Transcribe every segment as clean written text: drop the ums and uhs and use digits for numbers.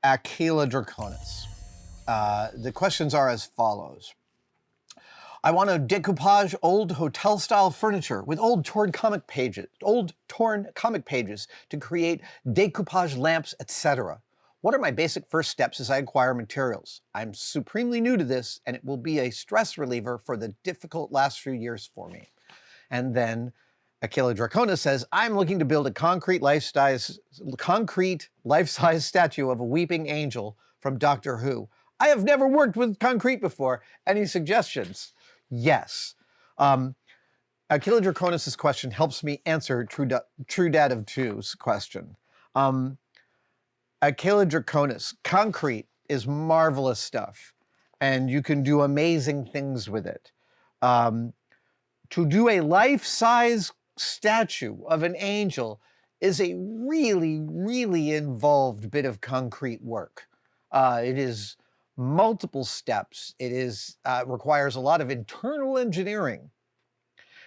akeladraconis. The questions are as follows. I want to decoupage old hotel-style furniture with old torn comic pages to create decoupage lamps, etc. What are my basic first steps as I acquire materials? I'm supremely new to this, and it will be a stress reliever for the difficult last few years for me. And then akeladraconis says, I'm looking to build a concrete life-size statue of a weeping angel from Doctor Who. I have never worked with concrete before. Any suggestions? Yes. Akeladraconis' question helps me answer True Dad of Two's question. Akeladraconis, concrete is marvelous stuff, and you can do amazing things with it. To do a life-size statue of an angel is a really, really involved bit of concrete work. It is multiple steps. It requires a lot of internal engineering.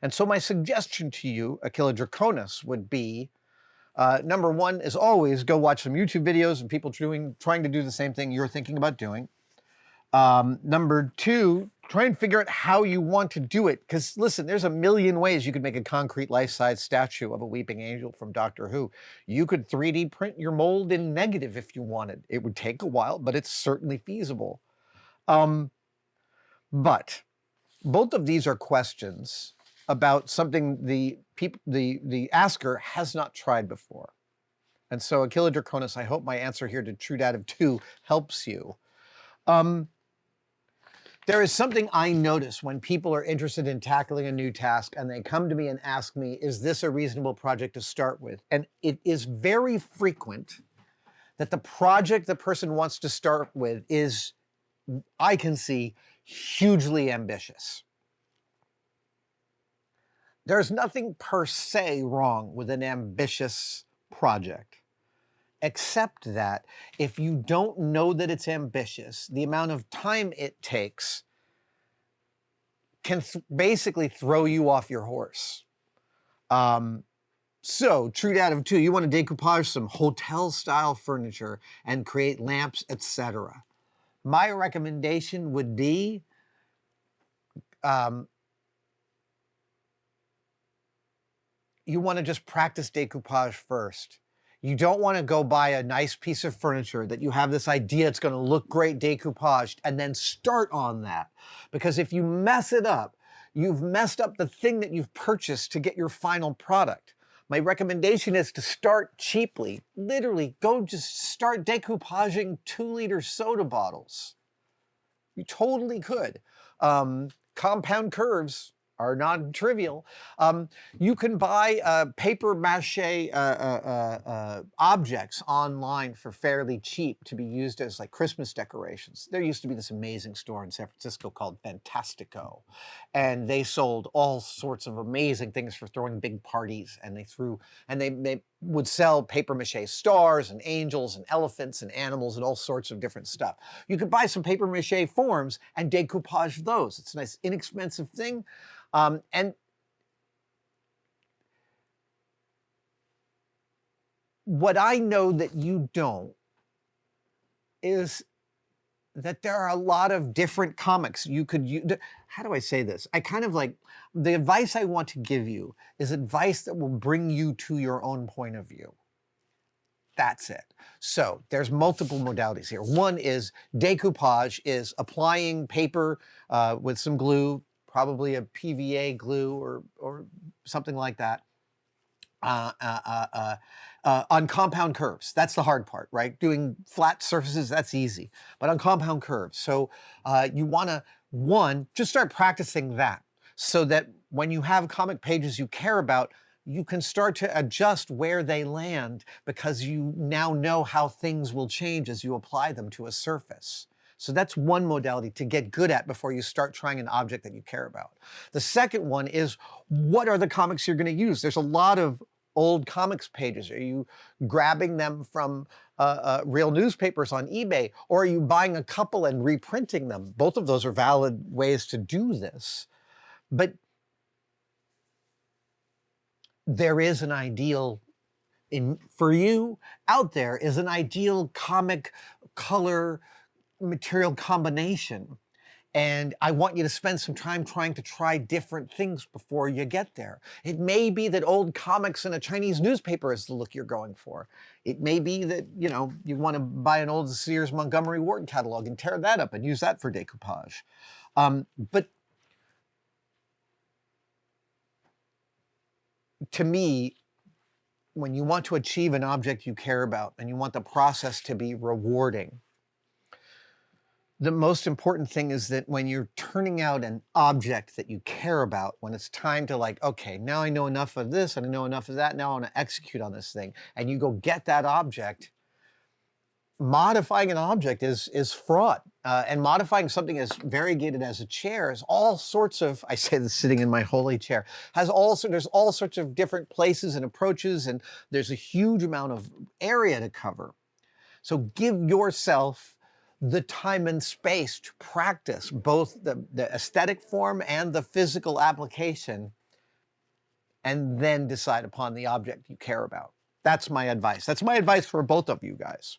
And so my suggestion to you, akeladraconis, would be, number one, as always, go watch some YouTube videos of people trying to do the same thing you're thinking about doing. Number two, try and figure out how you want to do it. Because listen, there's a million ways you could make a concrete life-size statue of a weeping angel from Doctor Who. You could 3D print your mold in negative if you wanted. It would take a while, but it's certainly feasible. But both of these are questions about something the asker has not tried before. And so akeladraconis, I hope my answer here to True Dad of Two helps you. There is something I notice when people are interested in tackling a new task and they come to me and ask me, is this a reasonable project to start with? And it is very frequent that the project the person wants to start with is, I can see, hugely ambitious. There's nothing per se wrong with an ambitious project, except that if you don't know that it's ambitious, the amount of time it takes can basically throw you off your horse. So, True Dad of Two, you want to decoupage some hotel-style furniture and create lamps, etc. My recommendation would be you want to just practice decoupage first. You don't want to go buy a nice piece of furniture that you have this idea it's going to look great decoupaged and then start on that. Because if you mess it up, you've messed up the thing that you've purchased to get your final product. My recommendation is to start cheaply. Literally, go just start decoupaging 2-liter soda bottles. You totally could. Compound curves are not trivial. You can buy paper mache objects online for fairly cheap to be used as like Christmas decorations. There used to be this amazing store in San Francisco called Fantastico, and they sold all sorts of amazing things for throwing big parties. And they would sell paper mache stars and angels and elephants and animals and all sorts of different stuff. You could buy some paper mache forms and decoupage those. It's a nice inexpensive thing. And what I know that you don't is that there are a lot of different comics you could use. How do I say this? I kind of like, the advice I want to give you is advice that will bring you to your own point of view. That's it. So there's multiple modalities here. One is decoupage, is applying paper with some glue, probably a PVA glue or something like that, on compound curves. That's the hard part, right? Doing flat surfaces, that's easy. But on compound curves. So you want to, one, just start practicing that so that when you have comic pages you care about, you can start to adjust where they land because you now know how things will change as you apply them to a surface. So that's one modality to get good at before you start trying an object that you care about. The second one is, what are the comics you're going to use? There's a lot of old comics pages. Are you grabbing them from real newspapers on eBay, or are you buying a couple and reprinting them? Both of those are valid ways to do this. But there is an ideal for you out there is an ideal comic color material combination. And I want you to spend some time trying to try different things before you get there. It may be that old comics in a Chinese newspaper is the look you're going for. It may be that, you know, you want to buy an old Sears Montgomery Ward catalog and tear that up and use that for decoupage. But to me, when you want to achieve an object you care about and you want the process to be rewarding, the most important thing is that when you're turning out an object that you care about, when it's time to like, okay, now I know enough of this and I know enough of that, now I want to execute on this thing, and you go get that object, modifying an object is fraught. And modifying something as variegated as a chair is all sorts of, I say this sitting in my holy chair, there's all sorts of different places and approaches, and there's a huge amount of area to cover. So give yourself the time and space to practice both the aesthetic form and the physical application, and then decide upon the object you care about. That's my advice. That's my advice for both of you guys.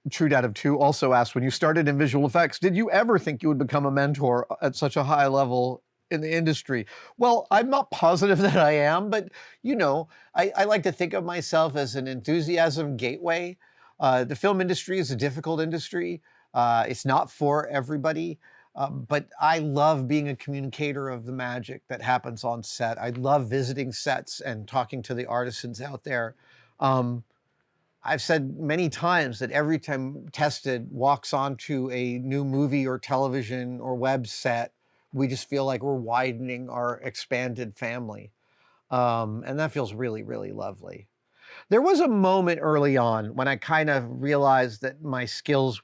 True Dad of Two also asked, when you started in visual effects, did you ever think you would become a mentor at such a high level in the industry? Well, I'm not positive that I am, but you know, I like to think of myself as an enthusiasm gateway. The film industry is a difficult industry. It's not for everybody, but I love being a communicator of the magic that happens on set. I love visiting sets and talking to the artisans out there. I've said many times that every time Tested walks onto a new movie or television or web set, we just feel like we're widening our expanded family. And that feels really, really lovely. There was a moment early on when I kind of realized that my skills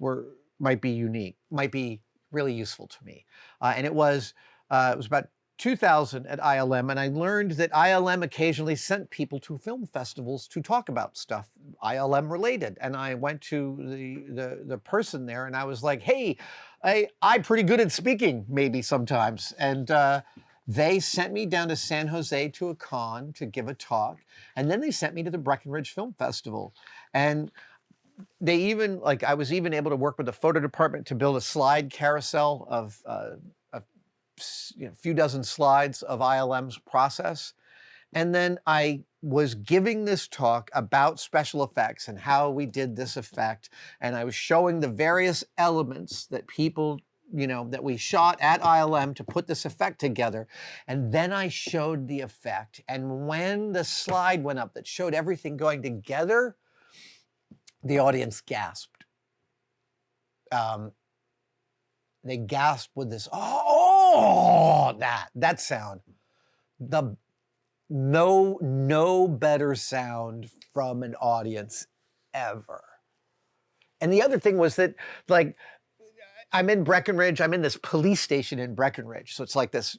might be unique, might be really useful to me. And it was about 2000 at ILM, and I learned that ILM occasionally sent people to film festivals to talk about stuff ILM related. And I went to the person there and I was like, hey, I'm pretty good at speaking maybe sometimes. And they sent me down to San Jose to a con to give a talk. And then they sent me to the Breckenridge Film Festival. And they even, like, I was even able to work with the photo department to build a slide carousel of a few dozen slides of ILM's process. And then I was giving this talk about special effects and how we did this effect. And I was showing the various elements that people, you know, that we shot at ILM to put this effect together. And then I showed the effect. And when the slide went up that showed everything going together, the audience gasped. They gasped with this, that sound. No better sound from an audience ever. And the other thing was that, like, I'm in Breckenridge, I'm in this police station in Breckenridge. So it's like this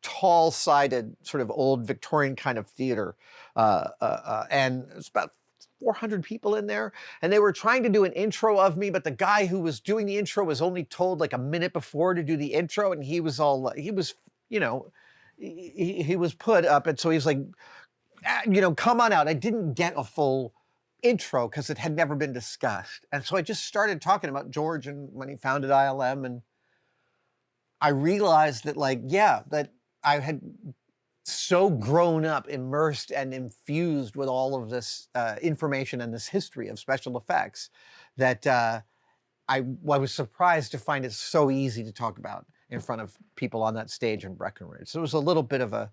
tall-sided, sort of old Victorian kind of theater. And it's about 400 people in there, and they were trying to do an intro of me, but the guy who was doing the intro was only told like a minute before to do the intro, and he was put up, and so he's like, come on out. I didn't get a full intro because it had never been discussed, and so I just started talking about George and when he founded ILM, and I realized that, like, yeah, that I had so grown up, immersed and infused with all of this information and this history of special effects that I was surprised to find it so easy to talk about in front of people on that stage in Breckenridge. So it was a little bit of a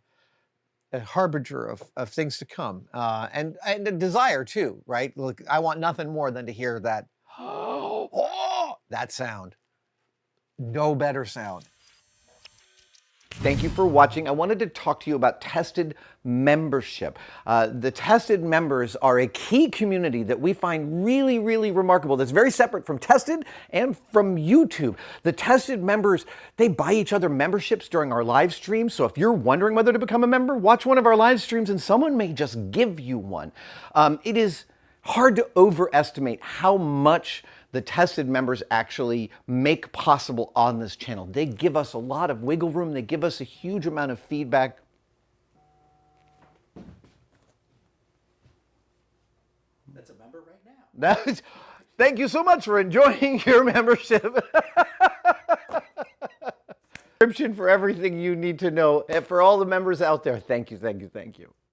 harbinger of things to come, and a desire too, right? Look, I want nothing more than to hear that, that sound. No better sound. Thank you for watching. I wanted to talk to you about Tested membership. The Tested members are a key community that we find really, really remarkable. That's very separate from Tested and from YouTube. The Tested members, they buy each other memberships during our live streams. So if you're wondering whether to become a member, watch one of our live streams and someone may just give you one. It is hard to overestimate how much the Tested members actually make possible on this channel. They give us a lot of wiggle room. They give us a huge amount of feedback. Thank you so much for enjoying your membership. Subscription for everything you need to know. And for all the members out there, thank you, thank you, thank you.